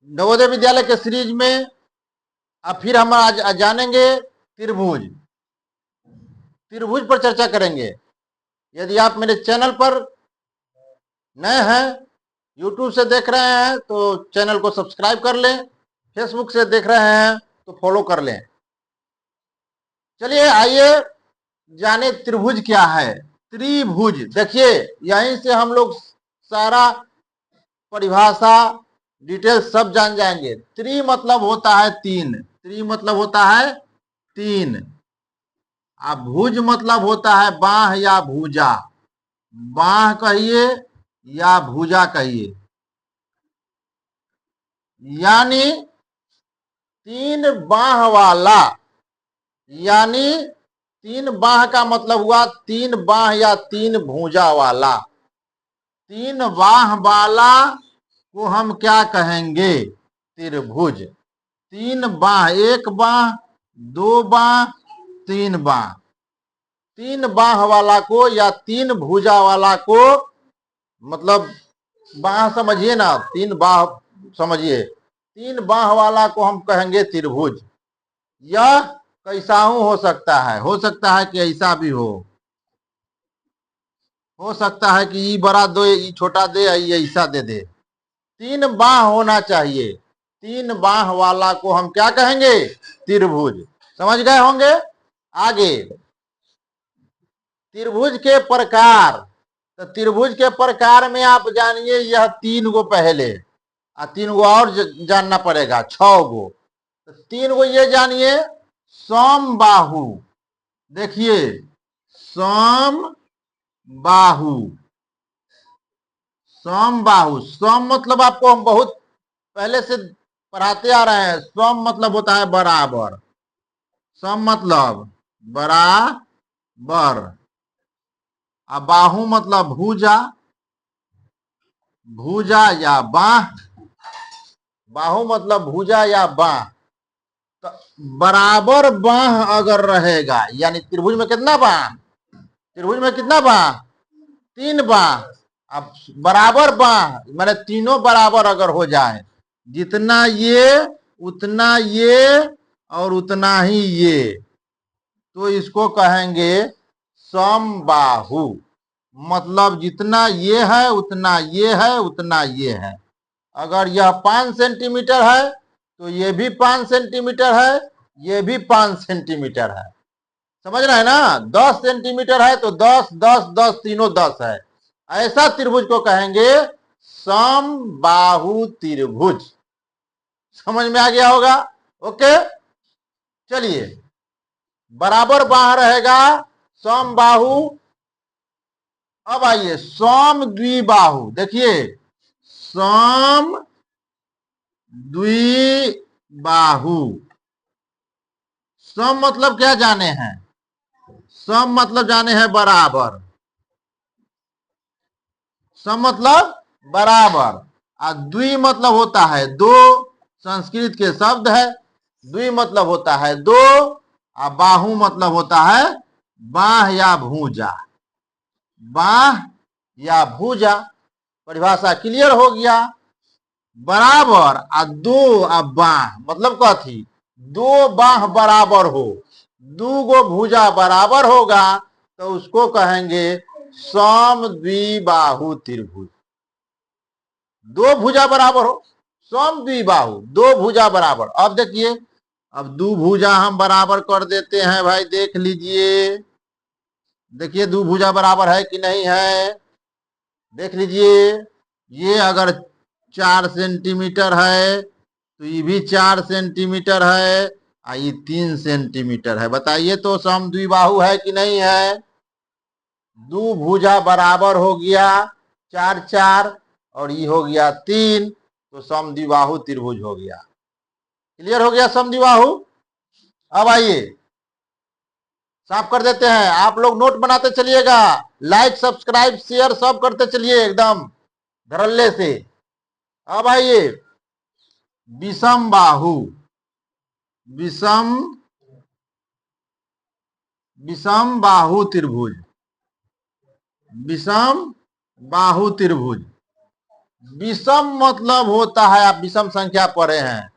नवोदय विद्यालय के सीरीज में अब फिर हम आज जानेंगे त्रिभुज। त्रिभुज पर चर्चा करेंगे। यदि आप मेरे चैनल पर नए हैं, यूट्यूब से देख रहे हैं तो चैनल को सब्सक्राइब कर लें, फेसबुक से देख रहे हैं तो फॉलो कर लें। चलिए आइए जाने त्रिभुज क्या है। त्रिभुज देखिए, यहीं से हम लोग सारा परिभाषा डिटेल सब जान जाएंगे। त्रि मतलब होता है तीन, त्रि मतलब होता है तीन। अब भुज मतलब होता है बाह या भुजा, बाह कहिए या भुजा कहिए। यानी तीन बाह वाला, यानी तीन बाह का मतलब हुआ तीन बाह या तीन भुजा वाला। तीन बाह वाला को हम क्या कहेंगे? त्रिभुज। तीन बाह, एक बाह, दो बाह, तीन बाह। तीन बाह वाला को या तीन भुजा वाला को, मतलब बाह समझिए ना, तीन बाह समझिए, तीन बाह वाला को हम कहेंगे त्रिभुज। यह कैसाऊ हो सकता है कि ऐसा भी हो सकता है कि ई बड़ा दो, ई छोटा दे, ई ऐसा दे दे। तीन बाह होना चाहिए। तीन बाह वाला को हम क्या कहेंगे? त्रिभुज। समझ गए होंगे। आगे त्रिभुज के प्रकार। तो त्रिभुज के प्रकार में आप जानिए, यह तीन गो पहले, तीन गो और जानना पड़ेगा, 6 गो। तो तीन गो ये जानिए, समबाहु। देखिए, समबाहु। समबाहु, सम मतलब आपको हम बहुत पहले से पढ़ाते आ रहे हैं। सम मतलब होता है बराबर। सम मतलब बराबर। अब बाहु मतलब भुजा, भुजा या बाह। बाहु मतलब भुजा या बाह। तो बराबर बाह अगर रहेगा, यानी त्रिभुज में कितना बाह? त्रिभुज में कितना बाह? तीन बाह। अब बराबर बाह माने तीनों बराबर अगर हो जाए, जितना ये उतना ये और उतना ही ये, तो इसको कहेंगे समबाहु। मतलब जितना ये है उतना ये है उतना ये है। अगर यह 5 सेंटीमीटर है तो ये भी 5 सेंटीमीटर है, ये भी 5 सेंटीमीटर है। समझ रहे हैं ना। 10 सेंटीमीटर है तो 10 10 10 तीनों 10 है। ऐसा त्रिभुज को कहेंगे समबाहु त्रिभुज। समझ में आ गया होगा। ओके, चलिए, बराबर बाह रहेगा समबाहु। अब आइए सम द्विबाहु। देखिए, सम द्विबाहु। सम मतलब क्या जाने हैं? सम मतलब जाने हैं बराबर। सम मतलब बराबर। और द्वि मतलब होता है दो, संस्कृत के शब्द है। द्वि मतलब होता है दो, और बाहु मतलब होता है बाह या भुजा। बाह या भुजा। परिभाषा क्लियर हो गया। बराबर आ दो आ बाह मतलब कथी? दो बाह बराबर हो, दो गो भुजा बराबर होगा तो उसको कहेंगे सम द्विबाहु त्रिभुज। दो भुजा बराबर हो, सम द्विबाहु, दो भुजा बराबर। अब देखिए, अब दो भुजा हम बराबर कर देते हैं भाई, देख लीजिए। देखिए दो भुजा बराबर है कि नहीं है, देख लीजिए। ये अगर 4 सेंटीमीटर है तो ये भी 4 सेंटीमीटर है, और ये 3 सेंटीमीटर है। बताइए तो सम द्विबाहु है कि नहीं है? दो भुजा बराबर हो गया, 4 4, और ये हो गया 3, तो सम द्विबाहु त्रिभुज हो गया। क्लियर हो गया सम द्विबाहु। अब आइए साफ कर देते हैं। आप लोग नोट बनाते चलिएगा, लाइक सब्सक्राइब शेयर सब करते चलिए एकदम धड़ल्ले से। अब आइए विषम बाहु। विषम विषम बाहु त्रिभुज। विषम बाहु त्रिभुज। विषम मतलब होता है, आप विषम संख्या पढ़े हैं,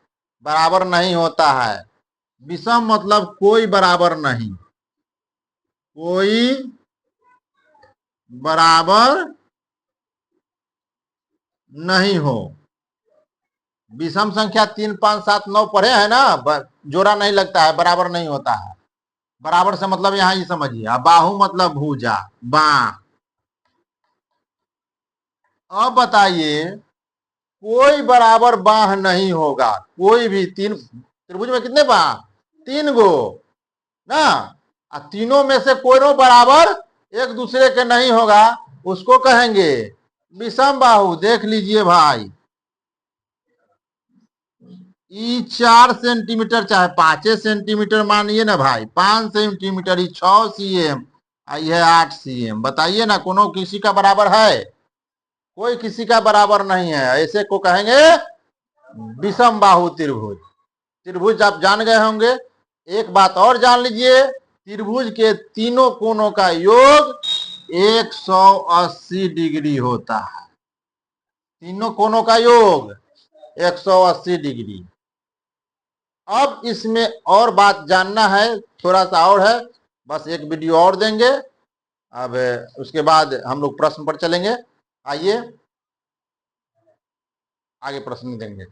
बराबर नहीं होता है। विषम मतलब कोई बराबर नहीं, कोई बराबर नहीं हो। विषम संख्या 3, 5, 7, 9 पढ़े हैं ना, जोड़ा नहीं लगता है, बराबर नहीं होता है। बराबर से मतलब यहां ये समझिए, बाहु मतलब भुजा, बाह। अब बताइए, कोई बराबर बाह नहीं होगा, कोई भी। तीन त्रिभुज में कितने बाह? 3 गो ना। तीनों में से कोई नो बराबर एक दूसरे के नहीं होगा, उसको कहेंगे विषम बाहु। देख लीजिए भाई, ई 4 सेंटीमीटर चाहे 5 सेंटीमीटर मानिए ना भाई, 5 सेंटीमीटर, ई 6 cm, यह 8 cm। बताइए ना, कोनो किसी का बराबर है? कोई किसी का बराबर नहीं है। ऐसे को कहेंगे विषम बाहु त्रिभुज। त्रिभुज आप जान गए होंगे। एक बात और जान लीजिए, त्रिभुज के तीनों कोनों का योग 180 डिग्री होता है। तीनों कोनों का योग 180 डिग्री। अब इसमें और बात जानना है, थोड़ा सा और है, बस एक वीडियो और देंगे। अब उसके बाद हम लोग प्रश्न पर चलेंगे। आइए आगे प्रश्न देंगे।